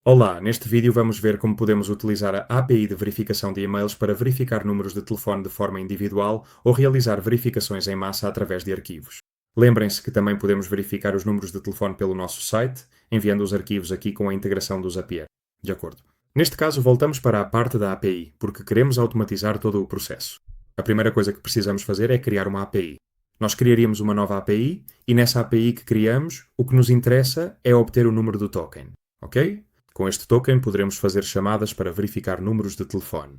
Olá, neste vídeo vamos ver como podemos utilizar a API de verificação de e-mails para verificar números de telefone de forma individual ou realizar verificações em massa através de arquivos. Lembrem-se que também podemos verificar os números de telefone pelo nosso site, enviando os arquivos aqui com a integração do Zapier. De acordo. Neste caso, voltamos para a parte da API, porque queremos automatizar todo o processo. A primeira coisa que precisamos fazer é criar uma API. Nós criaríamos uma nova API e nessa API que criamos, o que nos interessa é obter o número do token. Ok? Com este token, poderemos fazer chamadas para verificar números de telefone.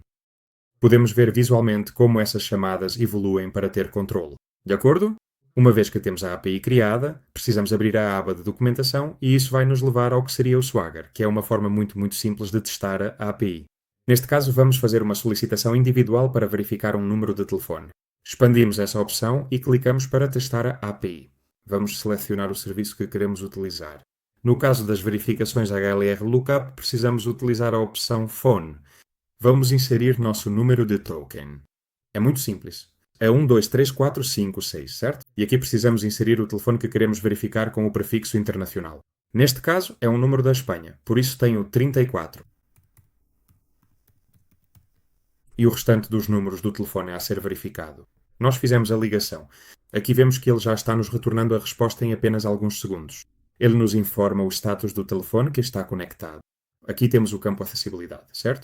Podemos ver visualmente como essas chamadas evoluem para ter controle. De acordo? Uma vez que temos a API criada, precisamos abrir a aba de documentação e isso vai nos levar ao que seria o Swagger, que é uma forma muito simples de testar a API. Neste caso, vamos fazer uma solicitação individual para verificar um número de telefone. Expandimos essa opção e clicamos para testar a API. Vamos selecionar o serviço que queremos utilizar. No caso das verificações HLR Lookup, precisamos utilizar a opção Phone. Vamos inserir nosso número de token. É muito simples. É 123456, certo? E aqui precisamos inserir o telefone que queremos verificar com o prefixo internacional. Neste caso, é um número da Espanha, por isso tenho 34. E o restante dos números do telefone a ser verificado. Nós fizemos a ligação. Aqui vemos que ele já está nos retornando a resposta em apenas alguns segundos. Ele nos informa o status do telefone que está conectado. Aqui temos o campo acessibilidade, certo?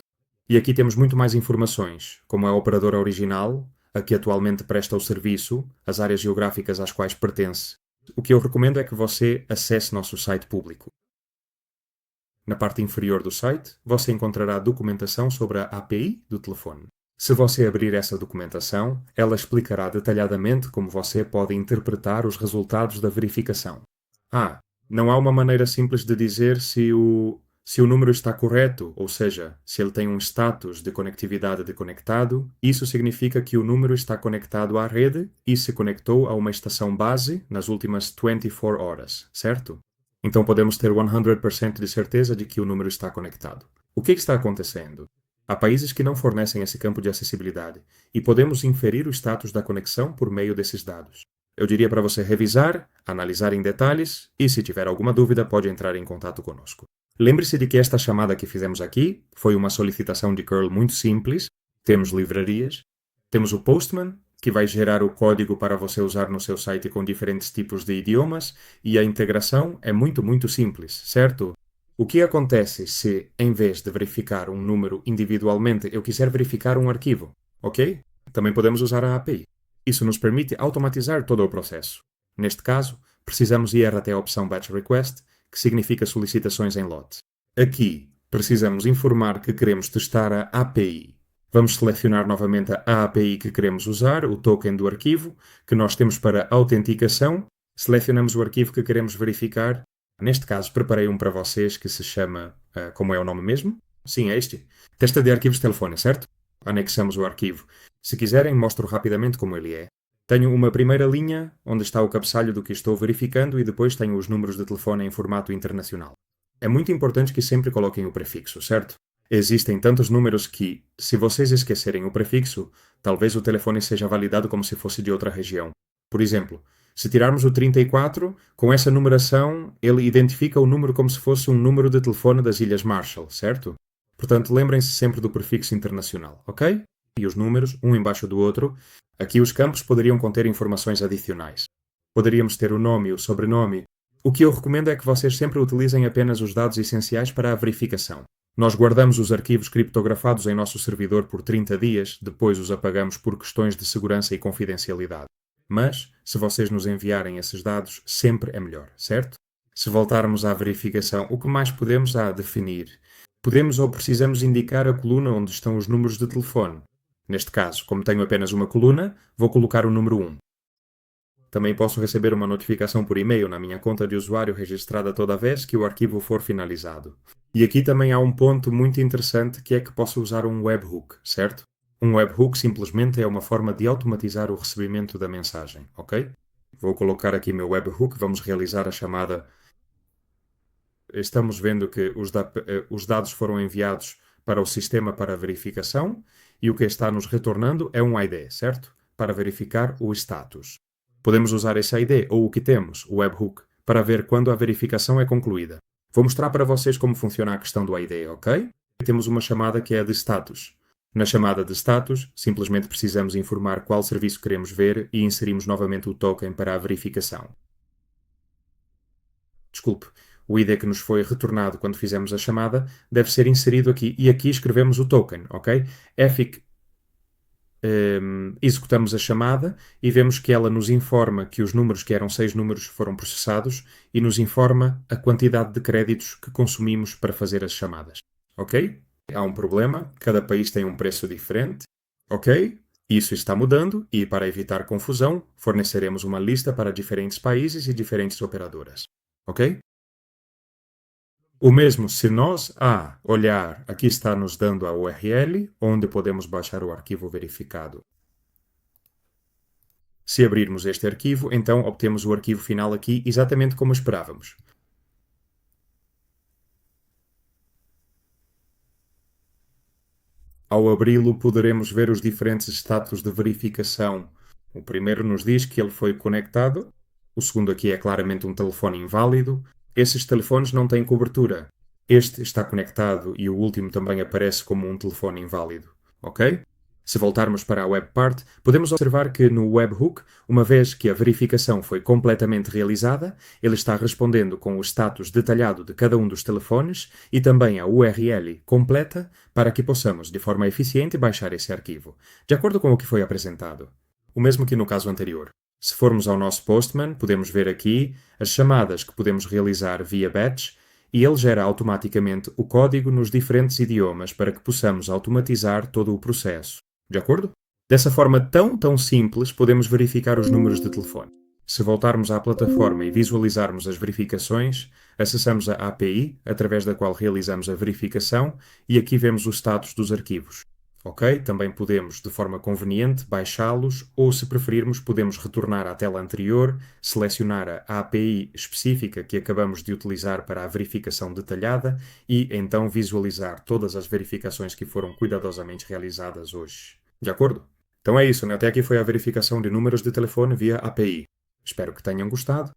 E aqui temos muito mais informações, como a operadora original, a que atualmente presta o serviço, as áreas geográficas às quais pertence. O que eu recomendo é que você acesse nosso site público. Na parte inferior do site, você encontrará documentação sobre a API do telefone. Se você abrir essa documentação, ela explicará detalhadamente como você pode interpretar os resultados da verificação. Não há uma maneira simples de dizer se o número está correto, ou seja, se ele tem um status de conectividade de conectado, isso significa que o número está conectado à rede e se conectou a uma estação base nas últimas 24 horas, certo? Então podemos ter 100% de certeza de que o número está conectado. O que está acontecendo? Há países que não fornecem esse campo de acessibilidade e podemos inferir o status da conexão por meio desses dados. Eu diria para você revisar, analisar em detalhes e, se tiver alguma dúvida, pode entrar em contato conosco. Lembre-se de que esta chamada que fizemos aqui foi uma solicitação de curl muito simples. Temos livrarias, temos o Postman, que vai gerar o código para você usar no seu site com diferentes tipos de idiomas, e a integração é muito simples, certo? O que acontece se, em vez de verificar um número individualmente, eu quiser verificar um arquivo, ok? Também podemos usar a API. Isso nos permite automatizar todo o processo. Neste caso, precisamos ir até a opção Batch Request, que significa solicitações em lote. Aqui, precisamos informar que queremos testar a API. Vamos selecionar novamente a API que queremos usar, o token do arquivo, que nós temos para autenticação. Selecionamos o arquivo que queremos verificar. Neste caso, preparei um para vocês que se chama, como é o nome mesmo? Sim, é este. Testa de arquivos de telefone, certo? Anexamos o arquivo. Se quiserem, mostro rapidamente como ele é. Tenho uma primeira linha, onde está o cabeçalho do que estou verificando, e depois tenho os números de telefone em formato internacional. É muito importante que sempre coloquem o prefixo, certo? Existem tantos números que, se vocês esquecerem o prefixo, talvez o telefone seja validado como se fosse de outra região. Por exemplo, se tirarmos o 34, com essa numeração, ele identifica o número como se fosse um número de telefone das Ilhas Marshall, certo? Portanto, lembrem-se sempre do prefixo internacional, ok? E os números, um embaixo do outro. Aqui os campos poderiam conter informações adicionais. Poderíamos ter o nome e o sobrenome. O que eu recomendo é que vocês sempre utilizem apenas os dados essenciais para a verificação. Nós guardamos os arquivos criptografados em nosso servidor por 30 dias, depois os apagamos por questões de segurança e confidencialidade. Mas, se vocês nos enviarem esses dados, sempre é melhor, certo? Se voltarmos à verificação, o que mais podemos definir? Podemos ou precisamos indicar a coluna onde estão os números de telefone. Neste caso, como tenho apenas uma coluna, vou colocar o número 1. Também posso receber uma notificação por e-mail na minha conta de usuário registrada toda vez que o arquivo for finalizado. E aqui também há um ponto muito interessante, que é que posso usar um webhook, certo? Um webhook simplesmente é uma forma de automatizar o recebimento da mensagem, ok? Vou colocar aqui meu webhook, vamos realizar a chamada. Estamos vendo que os dados foram enviados para o sistema para verificação e o que está nos retornando é um ID, certo? Para verificar o status. Podemos usar esse ID ou o que temos, o webhook, para ver quando a verificação é concluída. Vou mostrar para vocês como funciona a questão do ID, ok? Temos uma chamada que é a de status. Na chamada de status, simplesmente precisamos informar qual serviço queremos ver e inserimos novamente o token para a verificação. Desculpe, o ID que nos foi retornado quando fizemos a chamada deve ser inserido aqui e aqui escrevemos o token, ok? Executamos a chamada e vemos que ela nos informa que os números, que eram 6 números, foram processados e nos informa a quantidade de créditos que consumimos para fazer as chamadas. Ok? Há um problema, cada país tem um preço diferente. Ok? Isso está mudando e, para evitar confusão, forneceremos uma lista para diferentes países e diferentes operadoras. Ok? O mesmo se nós, olhar, aqui está nos dando a URL, onde podemos baixar o arquivo verificado. Se abrirmos este arquivo, então obtemos o arquivo final aqui exatamente como esperávamos. Ao abri-lo, poderemos ver os diferentes status de verificação. O primeiro nos diz que ele foi conectado, o segundo aqui é claramente um telefone inválido. Esses telefones não têm cobertura. Este está conectado e o último também aparece como um telefone inválido. Ok? Se voltarmos para a web part, podemos observar que no webhook, uma vez que a verificação foi completamente realizada, ele está respondendo com o status detalhado de cada um dos telefones e também a URL completa para que possamos, de forma eficiente, baixar esse arquivo, de acordo com o que foi apresentado. O mesmo que no caso anterior. Se formos ao nosso Postman, podemos ver aqui as chamadas que podemos realizar via batch e ele gera automaticamente o código nos diferentes idiomas para que possamos automatizar todo o processo. De acordo? Dessa forma tão simples, podemos verificar os números de telefone. Se voltarmos à plataforma e visualizarmos as verificações, acessamos a API, através da qual realizamos a verificação, e aqui vemos o status dos arquivos. Ok? Também podemos, de forma conveniente, baixá-los ou, se preferirmos, podemos retornar à tela anterior, selecionar a API específica que acabamos de utilizar para a verificação detalhada e, então, visualizar todas as verificações que foram cuidadosamente realizadas hoje. De acordo? Então é isso, né? Até aqui foi a verificação de números de telefone via API. Espero que tenham gostado.